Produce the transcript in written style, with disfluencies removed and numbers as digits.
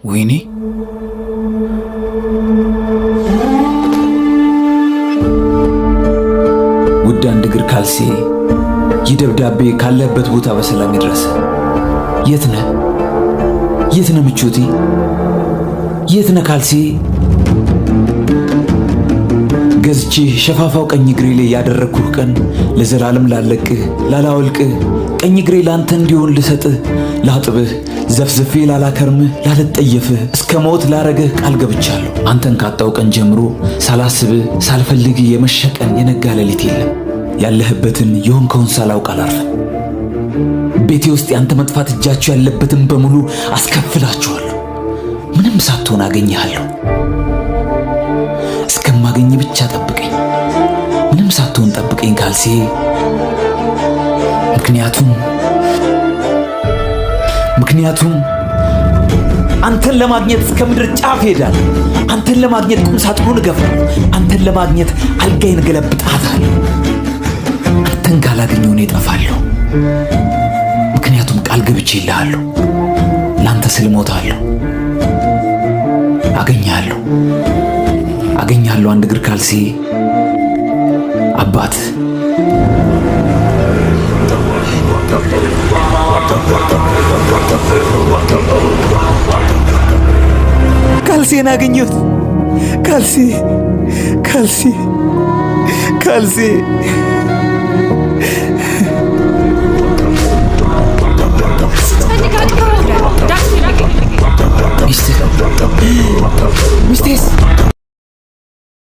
ወይኔ ውድ አንድ እግር ካልሲ፣ ይህ ደብዳቤ ካለህበት ቦታ በሰላም ይድረስ። የት ነህ? የት ነህ ምቾቴ? የት ነህ ካልሲ? ገዝቼ ሸፋፋው ቀኝ እግሬ ላይ ያደረግኩህ ቀን ለዘላለም ላለቅህ ላላወልቅህ ቀኝ እግሬ ላንተ እንዲሆን ልሰጥህ ላጥብህ ዘፍዝፌ ላላከርምህ ላልጠየፍህ እስከ ሞት ላረግህ ቃል ገብቻለሁ። አንተን ካጣው ቀን ጀምሮ ሳላስብህ ሳልፈልግህ የመሸ ቀን የነጋ ሌሊት የለም። ያለህበትን የሆንከውን ሳላውቅ አላርፍም። ቤቴ ውስጥ ያንተ መጥፋት እጃችሁ ያለበትን በሙሉ አስከፍላችኋለሁ። ምንም ሳትሆን አገኘሃለሁ። እስከማገኝ ብቻ ጠብቀኝ። ምንም ሳትሆን ጠብቀኝ ካልሲ። ምክንያቱም አንተን ለማግኘት እስከ ምድር ጫፍ ሄዳለሁ። አንተን ለማግኘት ቁም ሳጥኑን እገፋለሁ። አንተን ለማግኘት አልጋዬን ገለብጣታለሁ። አንተን ካላገኘሁ እኔ እጠፋለሁ። ምክንያቱም ቃል ገብቼልሃለሁ። ላንተ ስል እሞታለሁ። አገኛለሁ አንድ እግር ካልሲ አባት። ካልሲን አገኘሁት። ካልሲ ሚስቴስ